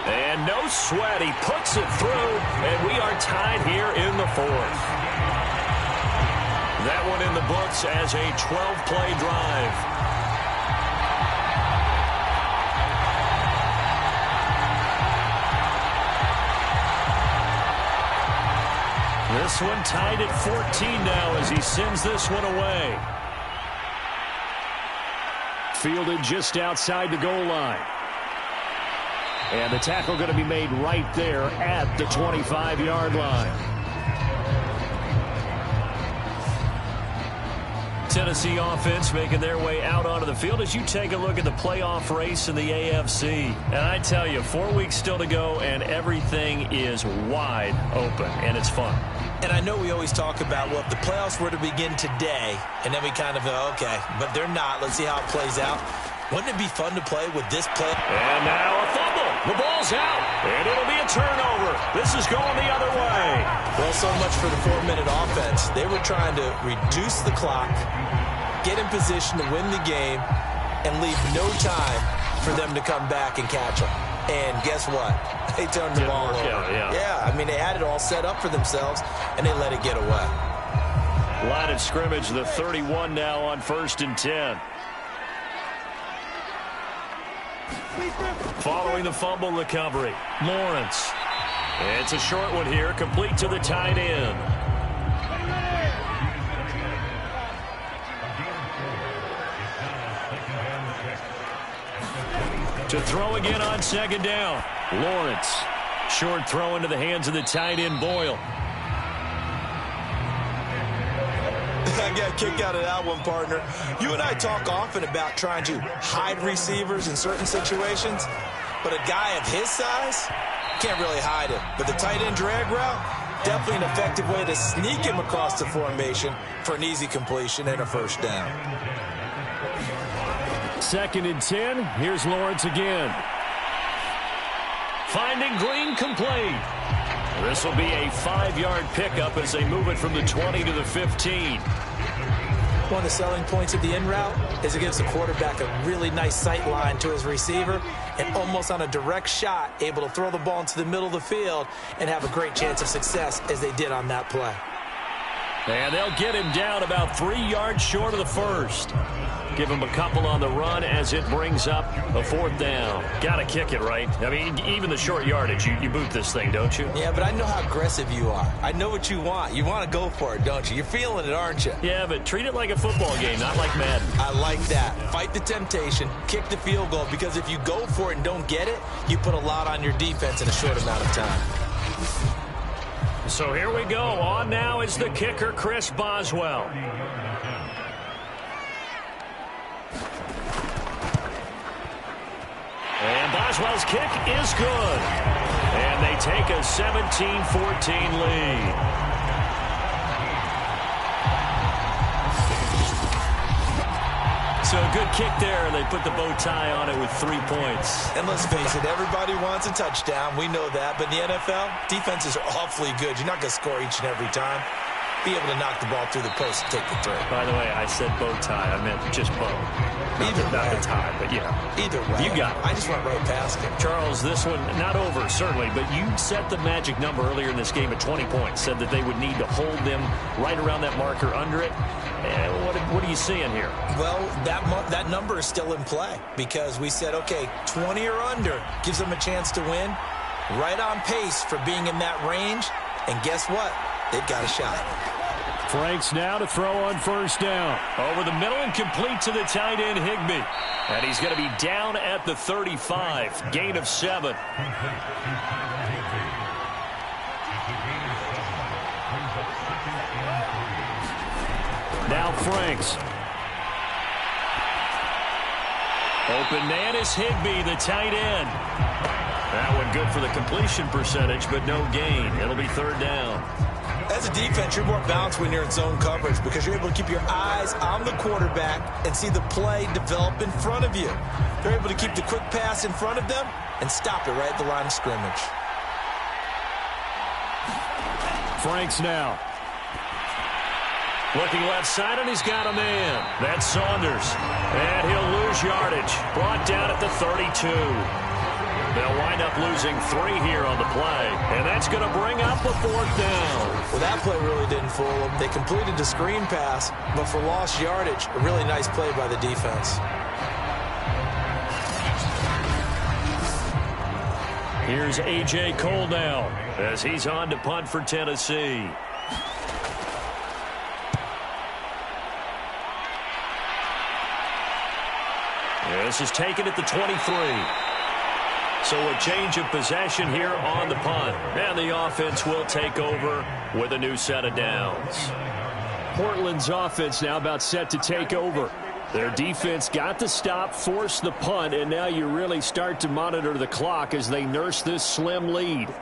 And no sweat. He puts it through, and we are tied here in the 4th. That one in the books as a 12-play drive. This one tied at 14 now as he sends this one away. Fielded just outside the goal line. And the tackle going to be made right there at the 25-yard line. Tennessee offense making their way out onto the field as you take a look at the playoff race in the AFC. And I tell you, 4 weeks still to go, and everything is wide open, and it's fun. And I know we always talk about, well, if the playoffs were to begin today, and then we kind of go, okay, but they're not. Let's see how it plays out. Wouldn't it be fun to play with this play? And now a fumble. The ball's out, and it'll be a turnover. This is going the other way. Well, so much for the 4-minute offense. They were trying to reduce the clock, get in position to win the game, and leave no time for them to come back and catch them. And guess what? They turned the ball over. Yeah, I mean, they had it all set up for themselves, and they let it get away. Line of scrimmage, the 31 now on 1st and 10. Following the fumble recovery, Lawrence. It's a short one here, complete to the tight end. To throw again on 2nd down, Lawrence. Short throw into the hands of the tight end, Boyle. I got a kick out of that one, partner. You and I talk often about trying to hide receivers in certain situations, but a guy of his size can't really hide him. But the tight end drag route, definitely an effective way to sneak him across the formation for an easy completion and a 1st down. 2nd and 10. Here's Lawrence again. Finding Green complete. This will be a 5-yard pickup as they move it from the 20 to the 15. One of the selling points of the in route is it gives the quarterback a really nice sight line to his receiver and almost on a direct shot able to throw the ball into the middle of the field and have a great chance of success as they did on that play. And they'll get him down about 3 yards short of the 1st. Give him a couple on the run as it brings up a 4th down. Got to kick it, right? I mean, even the short yardage, you boot this thing, don't you? Yeah, but I know how aggressive you are. I know what you want. You want to go for it, don't you? You're feeling it, aren't you? Yeah, but treat it like a football game, not like Madden. I like that. Fight the temptation, kick the field goal, because if you go for it and don't get it, you put a lot on your defense in a short amount of time. So here we go. On now is the kicker, Chris Boswell. And Boswell's kick is good. And they take a 17-14 lead. So a good kick there, and they put the bow tie on it with 3 points. And let's face it, everybody wants a touchdown. We know that. But in the NFL, defenses are awfully good. You're not going to score each and every time. Be able to knock the ball through the post and take the throw. By the way, I said bow tie. I meant just bow. Not the tie, but yeah. Either way. You got it. I just went right past him. Charles, this one not over, certainly, but you set the magic number earlier in this game at 20 points. Said that they would need to hold them right around that marker under it. What are you seeing here? Well, that number is still in play because we said, okay, 20 or under gives them a chance to win. Right on pace for being in that range. And guess what? They've got a shot. Franks now to throw on first down. Over the middle and complete to the tight end, Higbee. And he's going to be down at the 35. Gain of 7. Now Franks. Open man is Higbee, the tight end. That one good for the completion percentage, but no gain. It'll be third down. As a defense, you're more balanced when you're in zone coverage because you're able to keep your eyes on the quarterback and see the play develop in front of you. They're able to keep the quick pass in front of them and stop it right at the line of scrimmage. Franks now. Looking left side, and he's got a man. That's Saunders. And he'll lose yardage. Brought down at the 32. They'll wind up losing 3 here on the play. And that's going to bring up a 4th down. Well, that play really didn't fool them. They completed the screen pass, but for lost yardage, a really nice play by the defense. Here's A.J. Cole now as he's on to punt for Tennessee. This is taken at the 23. So a change of possession here on the punt. And the offense will take over with a new set of downs. Portland's offense now about set to take over. Their defense got the stop, forced the punt, and now you really start to monitor the clock as they nurse this slim lead.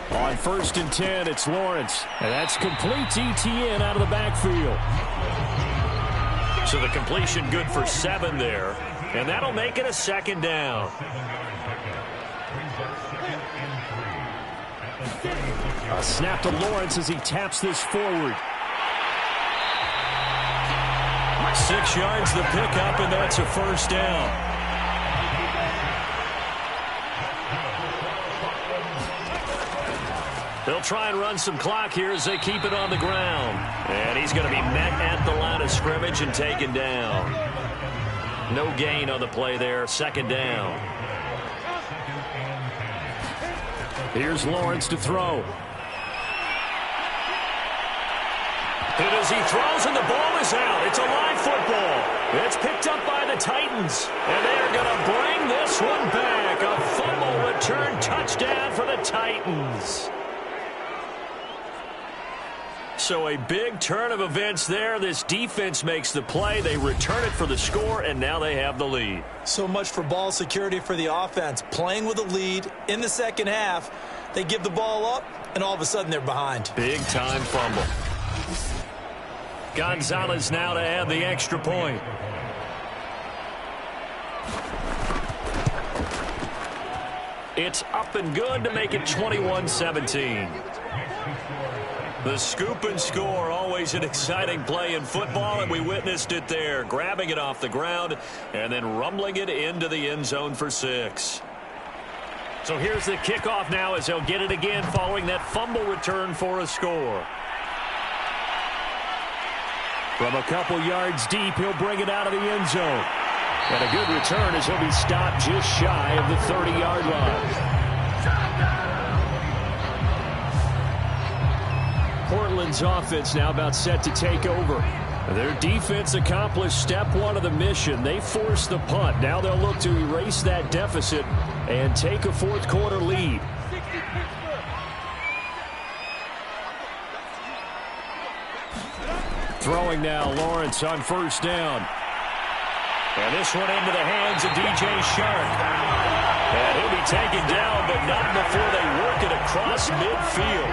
On 1st and 10, it's Lawrence. And that's complete to ETN out of the backfield. So the completion good for 7 there. And that'll make it a 2nd down. A snap to Lawrence as he taps this forward. 6 yards the pickup, and that's a 1st down. They'll try and run some clock here as they keep it on the ground. And he's going to be met at the line of scrimmage and taken down. No gain on the play there. 2nd down. Here's Lawrence to throw. And as he throws and the ball is out, it's a live football. It's picked up by the Titans. And they're going to bring this one back. A fumble return touchdown for the Titans. So a big turn of events there. This defense makes the play. They return it for the score, and now they have the lead. So much for ball security for the offense. Playing with a lead in the second half. They give the ball up, and all of a sudden they're behind. Big-time fumble. Gonzalez now to add the extra point. It's up and good to make it 21-17. The scoop and score, always an exciting play in football, and we witnessed it there, grabbing it off the ground and then rumbling it into the end zone for 6. So here's the kickoff now as they'll get it again following that fumble return for a score. From a couple yards deep, he'll bring it out of the end zone. And a good return as he'll be stopped just shy of the 30-yard line. Portland's offense now about set to take over. Their defense accomplished step 1 of the mission. They forced the punt. Now they'll look to erase that deficit and take a fourth-quarter lead. Throwing now, Lawrence on 1st down. And this one into the hands of DJ Shark. And he'll be taken down, but not before they work it across midfield.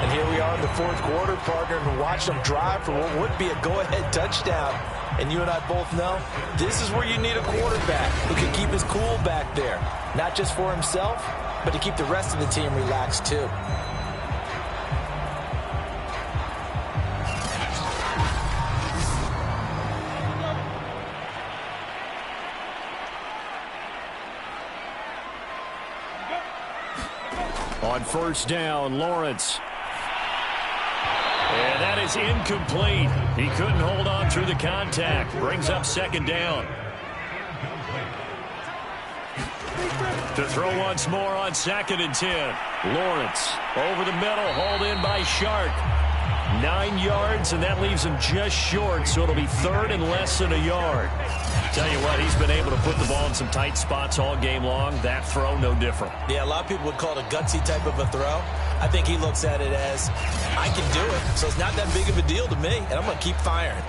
And here we are in the fourth quarter, partner, and watch them drive for what would be a go-ahead touchdown. And you and I both know this is where you need a quarterback who can keep his cool back there. Not just for himself, but to keep the rest of the team relaxed too. On first down, Lawrence. And that is incomplete. He couldn't hold on through the contact. Brings up second down. To throw once more on 2nd and 10. Lawrence over the middle, hauled in by Shark. 9 yards, and that leaves him just short, so it'll be 3rd and less than a yard. Tell you what, he's been able to put the ball in some tight spots all game long. That throw, no different. Yeah, a lot of people would call it a gutsy type of a throw. I think he looks at it as, I can do it, so it's not that big of a deal to me, and I'm going to keep firing.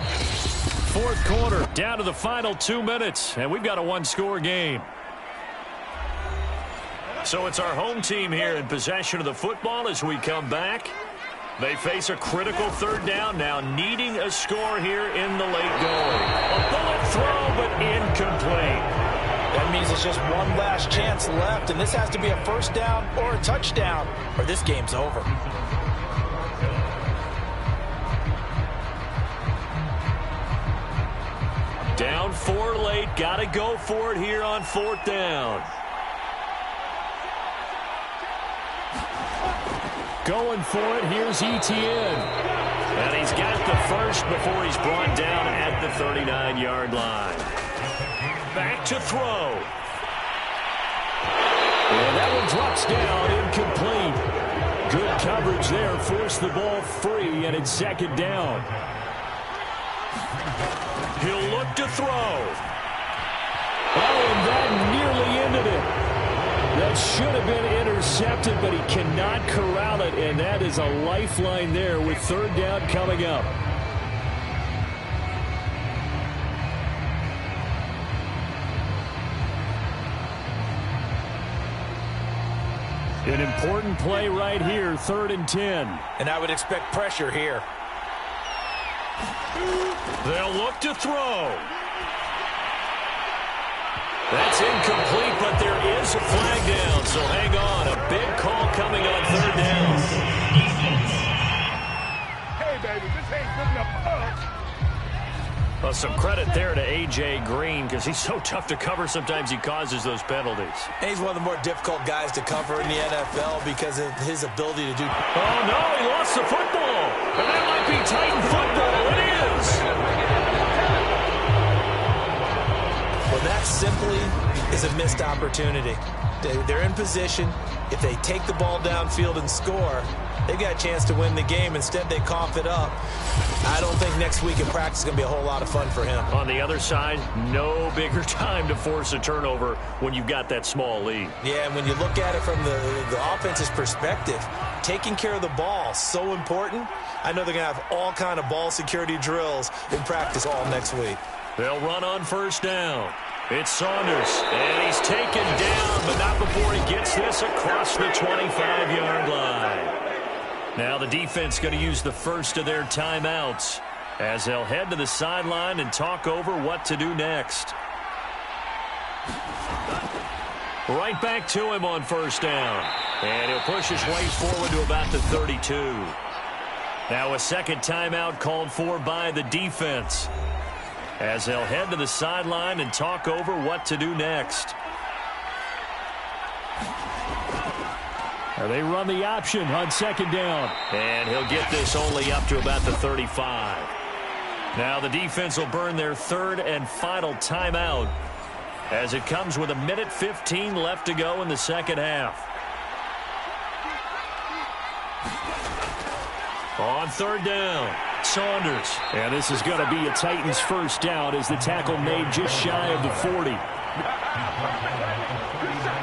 Fourth quarter, down to the final 2 minutes, and we've got a one-score game. So it's our home team here in possession of the football as we come back. They face a critical third down now, needing a score here in the late going. A bullet throw, but incomplete. That means it's just one last chance left, and this has to be a first down or a touchdown, or this game's over. Down 4 late, got to go for it here on 4th down. Going for it, here's Etienne. And he's got the first before he's brought down at the 39-yard line. Back to throw. And that one drops down, incomplete. Good coverage there, forced the ball free, and it's 2nd down. He'll look to throw. Oh, and that nearly ended it. That should have been intercepted, but he cannot corral it, and that is a lifeline there with 3rd down coming up. An important play right here, 3rd and 10. And I would expect pressure here. They'll look to throw. That's incomplete, but there is a flag down, so hang on. A big call coming on 3rd down. Hey, baby, this ain't good enough for us. Well, some credit there to A.J. Green because he's so tough to cover. Sometimes he causes those penalties. And he's one of the more difficult guys to cover in the NFL because of his ability to do... Oh, no, he lost the football. And that might be Titan football. It is. Well, that simply is a missed opportunity. They're in position. If they take the ball downfield and score, they've got a chance to win the game. Instead, they cough it up. I don't think next week in practice is going to be a whole lot of fun for him. On the other side, no bigger time to force a turnover when you've got that small lead. Yeah, and when you look at it from the offense's perspective, taking care of the ball is so important. I know they're going to have all kind of ball security drills in practice all next week. They'll run on first down. It's Saunders, and he's taken down, but not before he gets this across the 25-yard line. Now the defense going to use the first of their timeouts as they'll head to the sideline and talk over what to do next. Right back to him on first down, and he'll push his way forward to about the 32. Now a second timeout called for by the defense as they'll head to the sideline and talk over what to do next. They run the option on second down. And he'll get this only up to about the 35. Now the defense will burn their third and final timeout as it comes with 1:15 left to go in the second half. On third down, Saunders. And this is going to be a Titans first down as the tackle made just shy of the 40.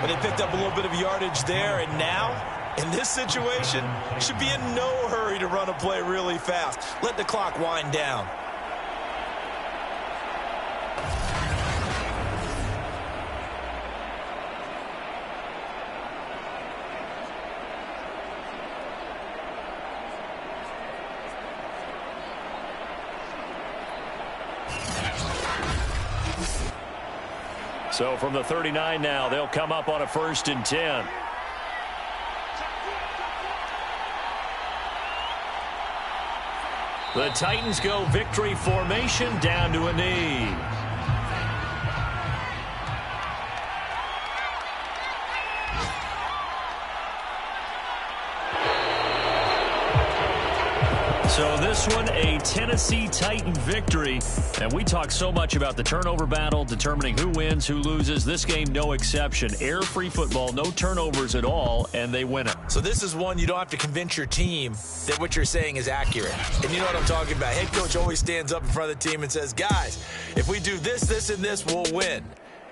But they picked up a little bit of yardage there, and now, in this situation, should be in no hurry to run a play really fast. Let the clock wind down. So from the 39 now, they'll come up on a 1st and 10. The Titans go victory formation down to a knee. So this one, a Tennessee Titan victory. And we talk so much about the turnover battle, determining who wins, who loses. This game, no exception. Air-free football, no turnovers at all, and they win it. So this is one you don't have to convince your team that what you're saying is accurate. And you know what I'm talking about. Head coach always stands up in front of the team and says, guys, if we do this, this, and this, we'll win.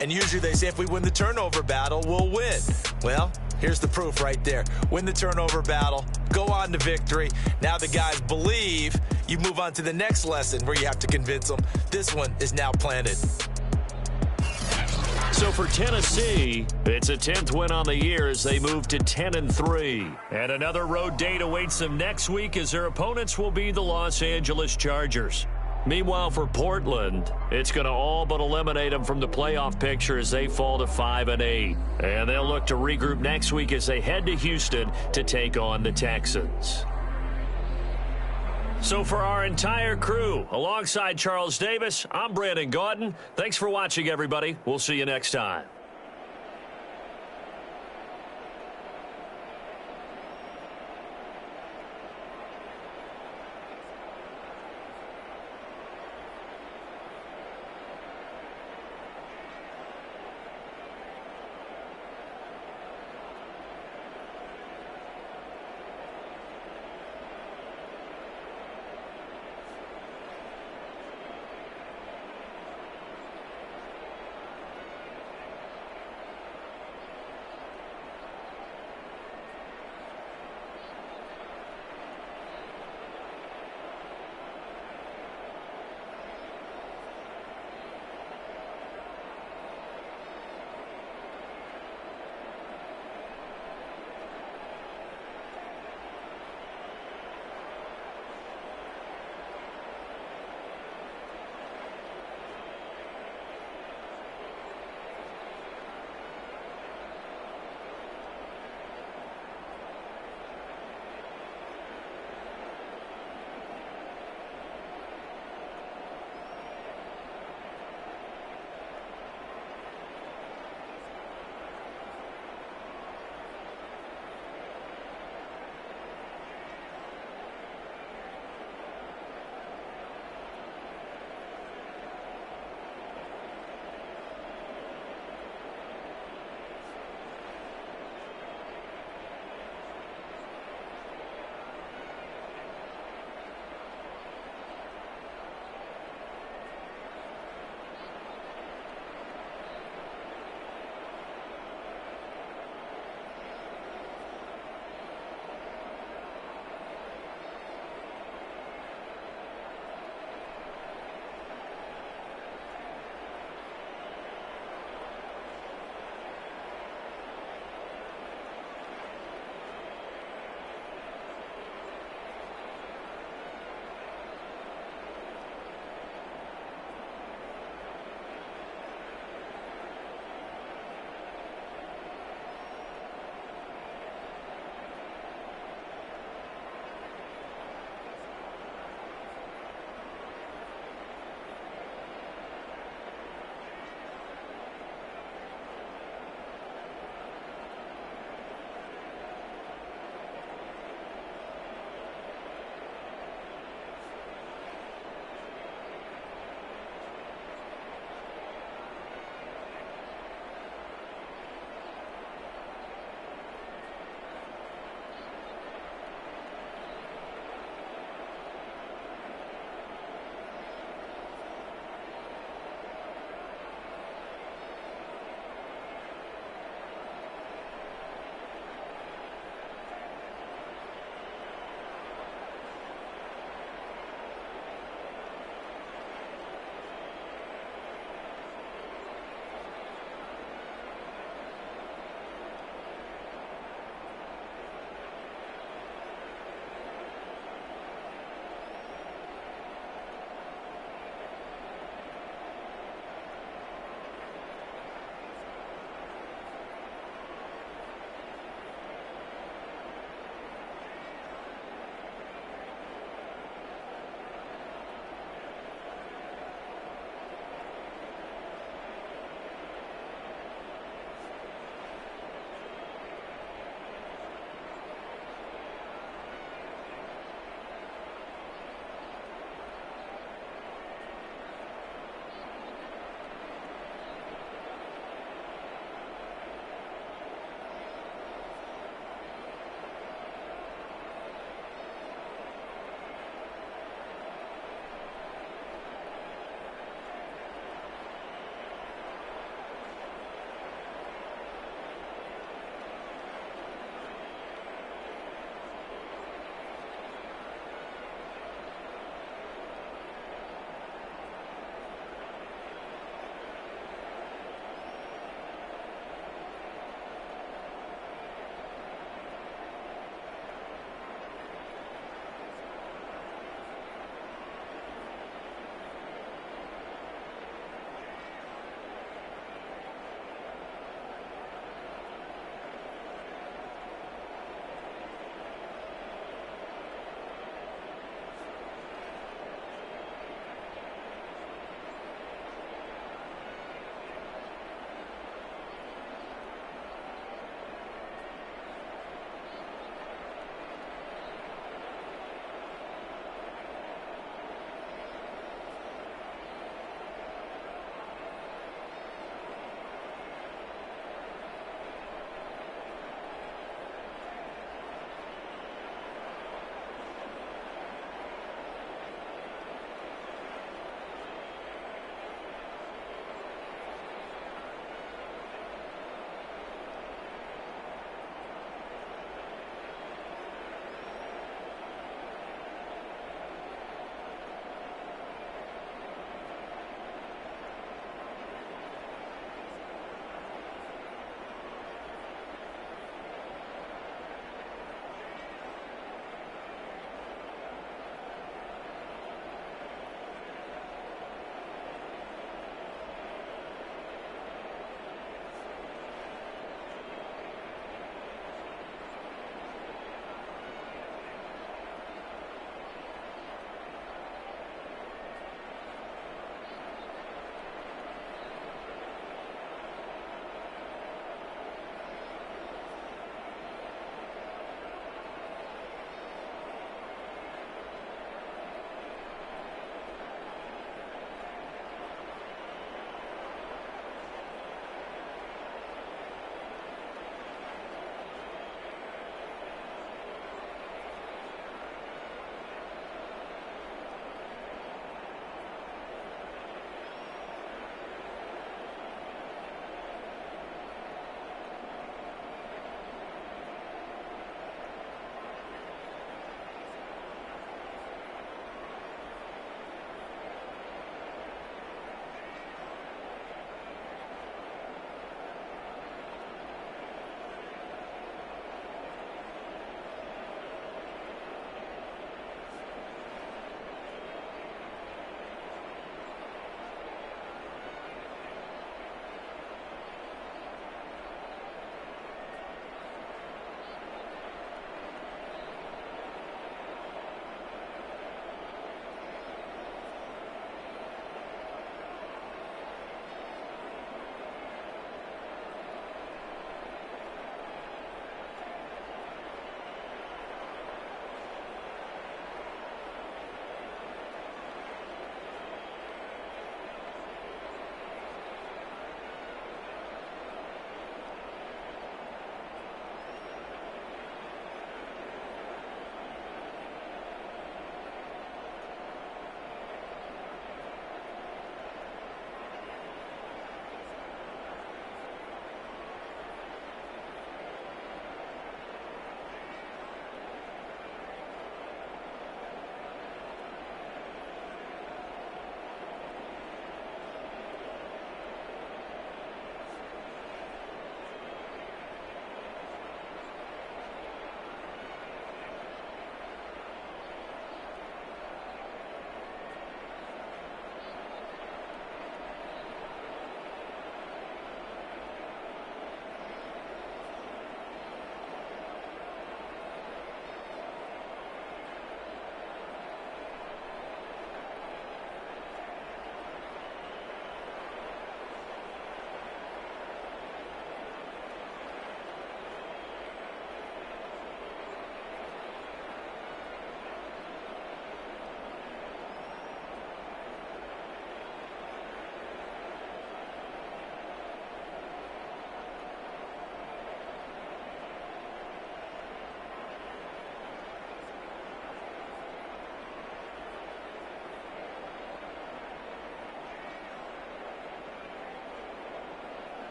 And usually they say if we win the turnover battle, we'll win. Well, here's the proof right there. Win the turnover battle, go on to victory. Now the guys believe. You move on to the next lesson where you have to convince them. This one is now planted. So for Tennessee, it's a 10th win on the year as they move to 10-3. And another road date awaits them next week as their opponents will be the Los Angeles Chargers. Meanwhile, for Portland, it's going to all but eliminate them from the playoff picture as they fall to 5-8. And they'll look to regroup next week as they head to Houston to take on the Texans. So for our entire crew, alongside Charles Davis, I'm Brandon Gaudin. Thanks for watching, everybody. We'll see you next time.